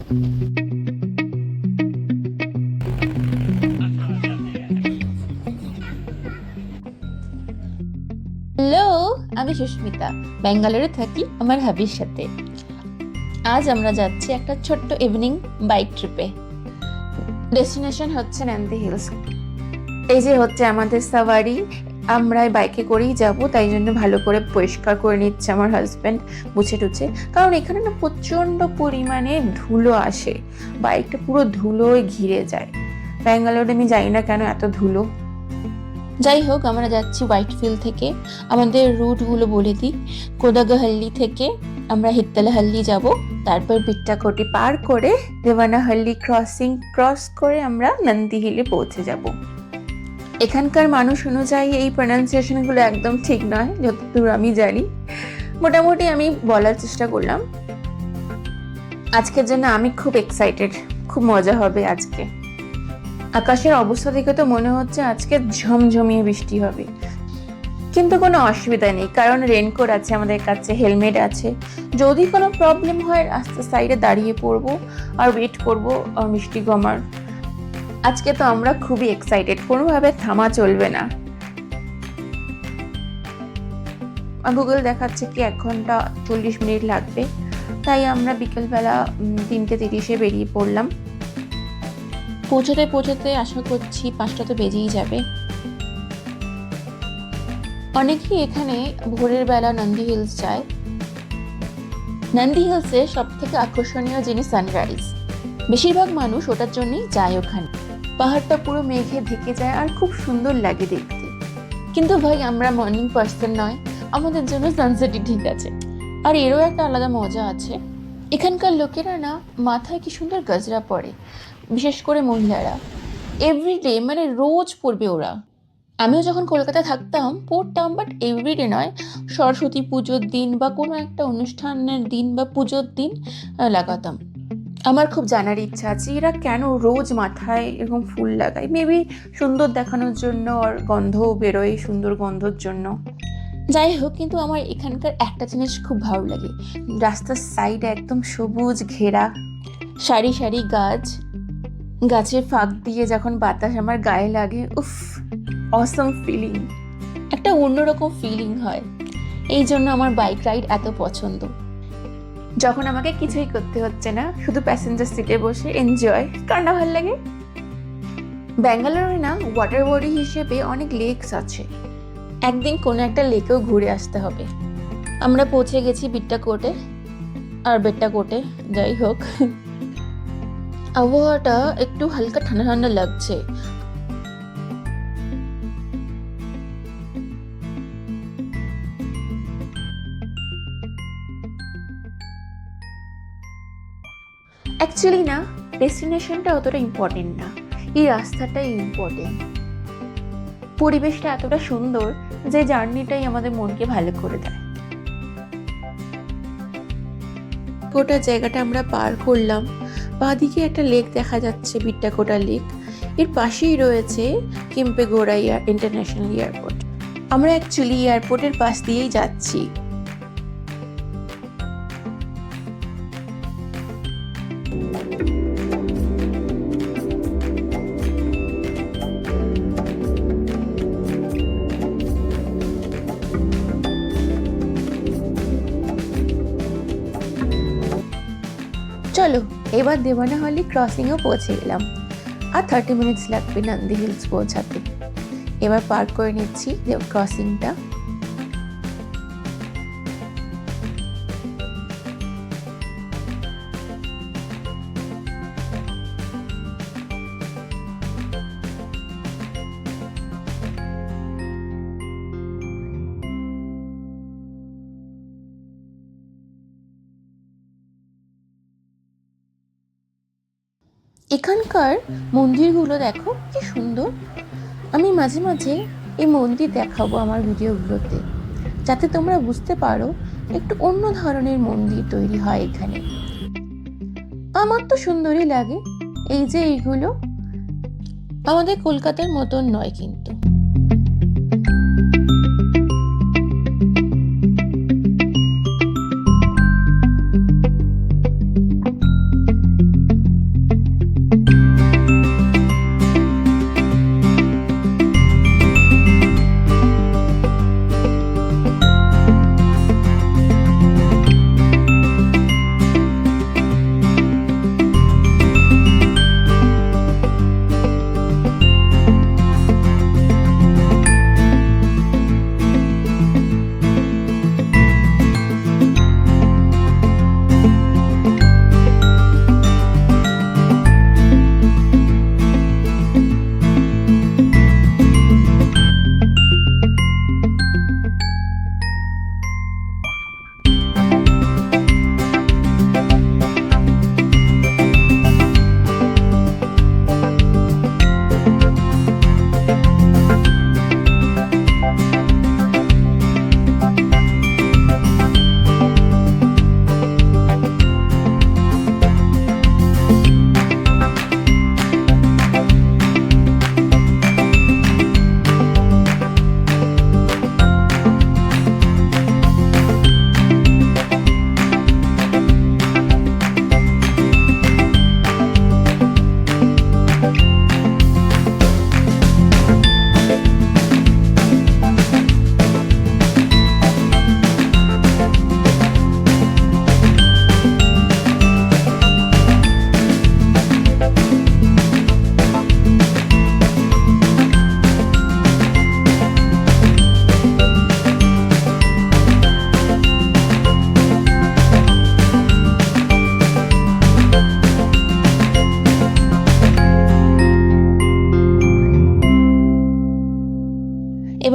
Hello, আমি সুস্মিতা, ব্যাঙ্গালোরে থাকি আমার হাবির সাথে। আজ আমরা যাচ্ছি একটা ছোট্ট ইভিনিং বাইক ট্রিপে। ডেস্টিনেশন হচ্ছে ন্যান্দি হিলস। এই যে হচ্ছে আমাদের সাওয়ারি। আমরা বাইকে করেই যাব, তাই জন্য ভালো করে পরিষ্কার করে নিচ্ছে আমার হাজব্যান্ড মুছে টুছে, কারণ এখানে না প্রচণ্ড পরিমাণে ধুলো আসে, বাইকটা পুরো ধুলোয় ঘিরে যায়। ব্যাঙ্গালোরে আমি জানি না কেন এত ধুলো। যাই হোক, আমরা যাচ্ছি হোয়াইটফিল্ড থেকে। আমাদের রুটগুলো বলে দিই। কোদাগাহাল্লি থেকে আমরা হিত্তালাহাল্লি যাব, তারপর বিট্টাকোটি পার করে দেওয়ানাহাল্লি ক্রস করে আমরা নন্দী হিলে পৌঁছে যাব। এখানকার মানুষ অনুযায়ী এই প্রনাউন্সিয়েশনগুলো একদম ঠিক নয়, যতদূর আমি জানি। মোটামুটি আমি বলার চেষ্টা করলাম। আজকের জন্য আমি খুব এক্সাইটেড, খুব মজা হবে আজকে। আকাশের অবস্থা দেখে তো মনে হচ্ছে আজকে ঝমঝমিয়ে বৃষ্টি হবে, কিন্তু কোনো অসুবিধা নেই, কারণ রেনকোট আছে আমাদের কাছে, হেলমেট আছে। যদি কোনো প্রবলেম হয় রাস্তার সাইডে দাঁড়িয়ে পড়বো আর ওয়েট করবো বৃষ্টি কমার। আজকে তো আমরা খুবই এক্সাইটেড, কোনোভাবে থামা চলবে না। গুগল দেখাচ্ছে কি 1 ঘন্টা 40 মিনিট লাগবে, তাই আমরা বিকেলবেলা 3:30 বেরিয়ে পড়লাম। পৌঁছাতে আশা করছি 5টা তো বেজেই যাবে। অনেকেই এখানে ভোরের বেলা নন্দী হিলস যায়। নন্দী হিলসে সব থেকে আকর্ষণীয় জিনিস সানরাইজ। বেশিরভাগ মানুষ ওটার জন্যই যায় ওখানে। পাহাড়টা পুরো মেঘে ঢেকে যায় আর খুব সুন্দর লাগে দেখতে। কিন্তু ভাই, আমরা মর্নিং পার্সন নয়, আমাদের জন্য সানসেটই ঠিক আছে। আর এরও একটা আলাদা মজা আছে। এখানকার লোকেরা না মাথায় কি সুন্দর গজরা পরে, বিশেষ করে মহিলারা। এভরিডে, মানে রোজ পরবে ওরা। আমিও যখন কলকাতায় থাকতাম পড়তাম, বাট এভরিডে নয়, সরস্বতী পুজোর দিন বা কোনো একটা অনুষ্ঠানের দিন বা পুজোর দিন লাগাতাম। আমার খুব জানার ইচ্ছা আছে এরা কেন রোজ মাথায় এরকম ফুল লাগায়। মেবি সুন্দর দেখানোর জন্য, আর গন্ধও বেরোয় সুন্দর গন্ধর জন্য। যাই হোক, কিন্তু আমার এখানকার একটা জিনিস খুব ভালো লাগে। রাস্তার সাইডে একদম সবুজ ঘেরা সারি সারি গাছ, গাছের ফাঁক দিয়ে যখন বাতাস আমার গায়ে লাগে, উফ, অসম ফিলিং, একটা অন্যরকম ফিলিং হয়। এই জন্য আমার বাইক রাইড এত পছন্দ। যখন আমাকে কিছুই করতে হচ্ছে না, শুধু প্যাসেঞ্জার সিটে বসে এনজয়, কার না ভালো লাগে। ব্যাঙ্গালোরে না ওয়াটার বডি হিসেবে অনেক লেকস আছে, একদিন কোনো একটা লেকেও ঘুরে আসতে হবে। আমরা পৌঁছে গেছি বেট্টাকোটে। যাই হোক, আবহাওয়াটা একটু হালকা ঠান্ডা ঠান্ডা লাগছে। অ্যাকচুয়ালি না, ডেস্টিনেশনটা অতটা ইম্পর্টেন্ট না, এই রাস্তাটাই ইম্পর্টেন্ট। পরিবেশটা এতটা সুন্দর যে জার্নিটাই আমাদের মনকে ভালো করে দেয়। গোটা জায়গাটা আমরা পার করলাম। বাঁদিকে একটা লেক দেখা যাচ্ছে, বিট্টাকোটা লেক। এর পাশেই রয়েছে কেম্পেগৌড়া ইন্টারন্যাশনাল এয়ারপোর্ট। আমরা অ্যাকচুয়ালি এয়ারপোর্টের পাশ দিয়েই যাচ্ছি। চলো, এবার দেওয়ানাহাল্লি ক্রসিংও পৌঁছে গেলাম। আর 30 মিনিটস লাগবে নন্দী হিলস পৌঁছাতে। এবার পার করে নিচ্ছি ক্রসিংটা। এখানকার মন্দিরগুলো দেখো কি সুন্দর। আমি মাঝে মাঝে এই মন্দির দেখাবো আমার ভিডিওগুলোতে, যাতে তোমরা বুঝতে পারো একটু অন্য ধরনের মন্দির তৈরি হয় এখানে। আমার তো সুন্দরই লাগে। এই যে এইগুলো আমাদের কলকাতার মতন নয় কিন্তু।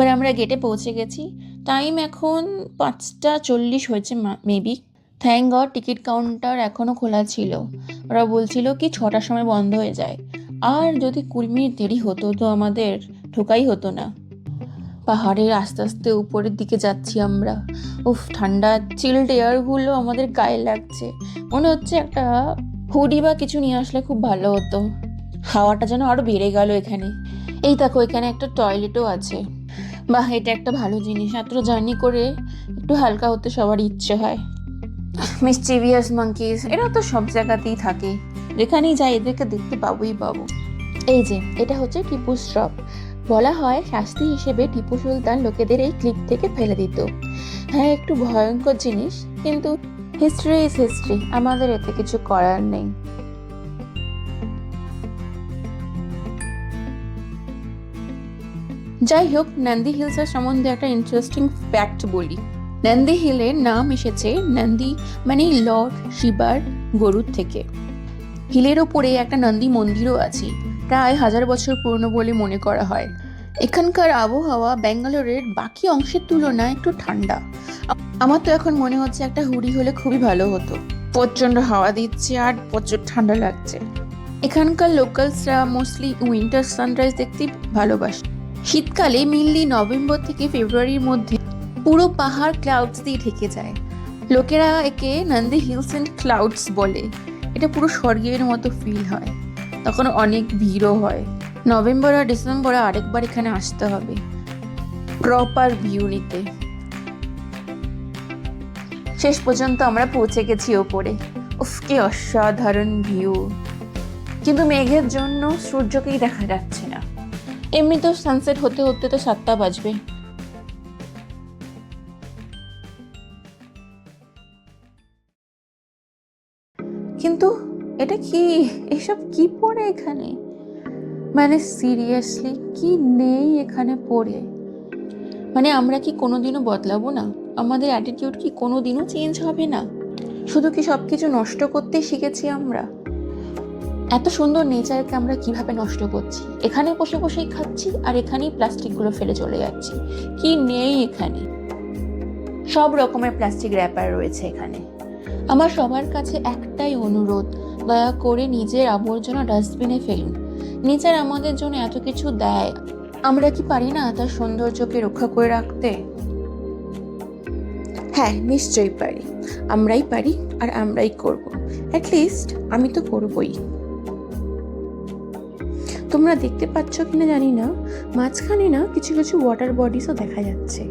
এবার আমরা গেটে পৌঁছে গেছি। টাইম এখন 5:40 হয়েছে maybe. Thank god ticket counter এখনও খোলা ছিল। ওরা বলছিল কি 6টার সময় বন্ধ হয়ে যায়, আর যদি 20 মিনিট দেরি হতো তো আমাদের ঢোকাই হতো না। পাহাড়ের আস্তে আস্তে উপরের দিকে যাচ্ছি আমরা। উফ, ঠান্ডা চিল্ড এয়ারগুলো আমাদের গায়ে লাগছে। মনে হচ্ছে একটা হুডি বা কিছু নিয়ে আসলে খুব ভালো হতো। হাওয়াটা যেন আরো বেড়ে গেল এখানে। এই দেখো, এখানে একটা টয়লেটও আছে। বাহ, এটা একটা ভালো জিনিস। এত জার্নি করে একটু হালকা হতে সবারই ইচ্ছে হয়। মিসচিভিয়াস মাঙ্কিজ, এরা তো সব জায়গাতেই থাকে, যেখানেই যাই এদেরকে দেখতে পাবোই পাবো। এই যে, এটা হচ্ছে টিপু স্ট্রপ। বলা হয় শাস্তি হিসেবে টিপু সুলতান লোকেদের এই ক্লিপ থেকে ফেলে দিত। হ্যাঁ, একটু ভয়ঙ্কর জিনিস, কিন্তু হিস্ট্রি ইজ হিস্ট্রি, আমাদের এতে কিছু করার নেই। যাই হোক, নন্দী হিলসের সম্বন্ধে একটা ইন্টারেস্টিং ফ্যাক্ট বলি। নন্দী হিলের নাম এসেছে নন্দী মানে লর্ড শিবার গরুর থেকে। হিলের ওপরে একটা নন্দী মন্দিরও আছে, প্রায় 1000 বছর পুরনো বলে মনে করা হয়। এখানকার আবহাওয়া ব্যাঙ্গালোরের বাকি অংশের তুলনায় একটু ঠান্ডা। আমার তো এখন মনে হচ্ছে একটা হুডি হলে খুবই ভালো হতো। প্রচণ্ড হাওয়া দিচ্ছে আর প্রচুর ঠান্ডা লাগছে। এখানকার লোকালসরা মোস্টলি উইন্টার সানরাইজ দেখতে ভালোবাসে। শীতকালে মেনলি নভেম্বর থেকে ফেব্রুয়ারির মধ্যে পুরো পাহাড় ক্লাউডস দিয়ে ঢেকে যায়। লোকেরা একে নন্দী হিলস অ্যান্ড ক্লাউডস বলে। এটা পুরো স্বর্গের মতো ফিল হয়। তখন অনেক ভিড়ও হয়। নভেম্বর আর ডিসেম্বরে আরেকবার এখানে আসতে হবে প্রপার ভিউ নিতে। শেষ পর্যন্ত আমরা পৌঁছে গেছি ওপরে। উফ, কি অসাধারণ ভিউ! কিন্তু মেঘের জন্য সূর্যকেই দেখা যাচ্ছে না। এমনি তো সানসেট হতে হতে তো 7টা বাজবে। কিন্তু এটা কি, এসব কি পড়ে এখানে? মানে সিরিয়াসলি কি নেই এখানে পড়ে? মানে আমরা কি কোনোদিনও বদলাবো না? আমাদের অ্যাটিটিউড কি কোনোদিনও চেঞ্জ হবে না? শুধু কি সব কিছু নষ্ট করতেই শিখেছি আমরা? এত সুন্দর নেচারকে আমরা কিভাবে নষ্ট করছি? এখানে বসে বসেই খাচ্ছি আর এখানেই প্লাস্টিকগুলো ফেলে চলে যাচ্ছি। কি নেই এখানে? সব রকমের প্লাস্টিক র্যাপার রয়েছে এখানে। আমার সবার কাছে একটাই অনুরোধ, দয়া করে নিজের আবর্জনা ডাস্টবিনে ফেলুন। নেচার আমাদের জন্য এত কিছু দেয়, আমরা কি পারি না তার সৌন্দর্যকে রক্ষা করে রাখতে? হ্যাঁ, নিশ্চয়ই পারি। আমরাই পারি আর আমরাই করব। অ্যাটলিস্ট আমি তো করবই। তোমরা দেখতে পাচ্ছ কিনা জানি না, মাঝখানে না কিছু কিছু ওয়াটার বডিসও দেখা যাচ্ছে।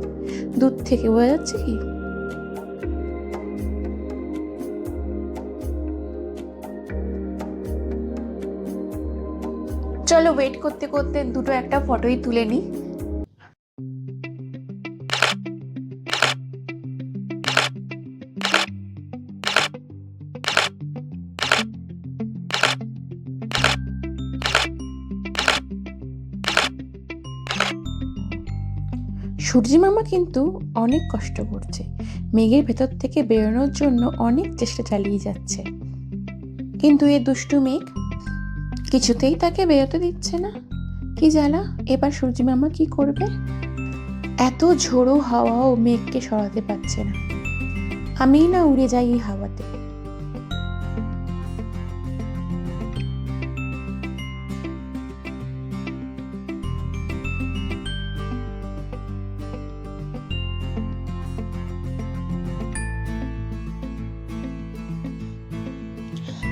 দূর থেকে বোঝা যাচ্ছে কি? চলো, ওয়েট করতে করতে দুটো একটা ফটোই তুলে নিই। সূর্যি মামা কিন্তু অনেক কষ্ট করছে। মেঘের ভেতর থেকে বেরোনোর জন্য অনেক চেষ্টা চালিয়ে যাচ্ছে, কিন্তু এ দুষ্টু মেঘ কিছুতেই তাকে বেরোতে দিচ্ছে না। কি জ্বালা! এবার সূর্যি মামা কি করবে? এত ঝোড়ো হাওয়াও মেঘকে সরাতে পারছে না। আমিই না উড়ে যাই এই হাওয়াতে।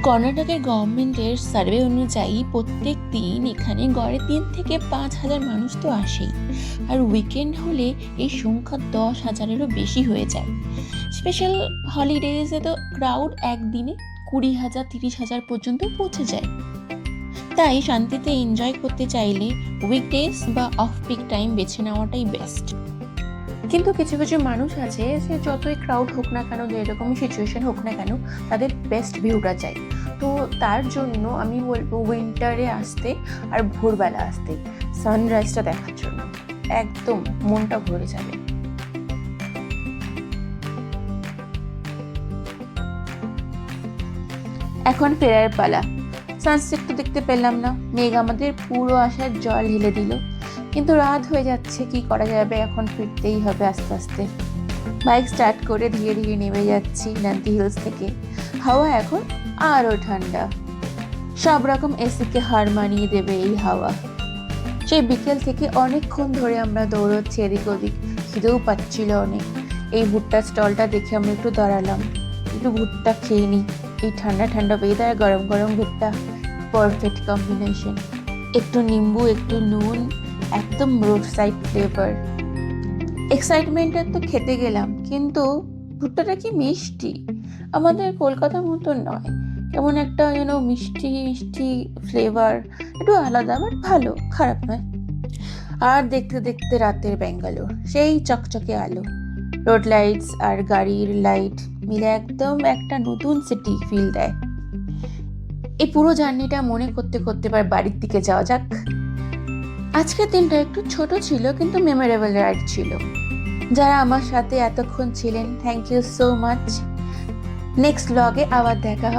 কর্ণাটকের গভর্নমেন্টের সার্ভে অনুযায়ী প্রত্যেক দিন এখানে গড়ে 3 থেকে 5,000 মানুষ তো আসেই, আর উইকেন্ড হলে এই সংখ্যা 10,000-এরও বেশি হয়ে যায়। স্পেশাল হলিডেজে তো ক্রাউড একদিনে 20,000 30,000 পর্যন্ত পৌঁছে যায়। তাই শান্তিতে এনজয় করতে চাইলে উইকডেজ বা অফ পিক টাইম বেছে নেওয়াটাই বেস্ট। কিন্তু কিছু কিছু মানুষ আছে যে যতই ক্রাউড হোক না কেন, যেরকমই সিচুয়েশন হোক না কেন, তাদের বেস্ট ভিউটা চাই। তো তার জন্য আমি বলবো উইন্টারে আসতে আর ভোরবেলা আসতে, সানরাইজটা দেখার জন্য একদম মনটা ভরে যাবে। এখন ফেরার পালা। সানসেট তো দেখতে পেলাম না, মেঘ আমাদের পুরো আশার জল ঢেলে দিল। কিন্তু রাত হয়ে যাচ্ছে, কি করা যাবে, এখন ফিরতেই হবে আস্তে আস্তে। বাইক স্টার্ট করে ধীরে ধীরে নেমে যাচ্ছি নান্দি হিলস থেকে। হাওয়া এখন আরো ঠান্ডা, সব রকম এসিকে হার মানিয়ে দেবে এই হাওয়া। সেই বিকেল থেকে অনেকক্ষণ ধরে আমরা দৌড়চ্ছি এদিক ওদিক, খিদেও পাচ্ছিল অনেক। এই ভুট্টা স্টলটা দেখে আমরা একটু দাঁড়ালাম, একটু ভুট্টা খেয়ে নিই। এই ঠান্ডা ঠান্ডা ওয়েদার, গরম গরম ভুট্টা, পারফেক্ট কম্বিনেশন। একটু নিম্বু, একটু নুন, একদম রোড সাইড ফ্লেভার। এক্সাইটমেন্টে তো খেতে গেলাম, কিন্তু ভুট্টাটা কি মিষ্টি, আমাদের কলকাতার মতো নয়, কেমন একটা মিষ্টি মিষ্টি ফ্লেভার, একটু আলাদা, বাট ভালো, খারাপ নয়। আর দেখতে দেখতে রাতের ব্যাঙ্গালোর, সেই চকচকে আলো, রোড লাইটস আর গাড়ির লাইট মিলে একদম একটা নতুন সিটি ফিল দেয়। এই পুরো জার্নিটা মনে করতে করতে এবার বাড়ির দিকে যাওয়া যাক। আজকের দিনটা একটু ছোট ছিল, কিন্তু মেমোরেবল রাইড ছিল। যারা আমার সাথে এতক্ষণ ছিলেন, thank you so much. Next ব্লগে আবার দেখা হবে।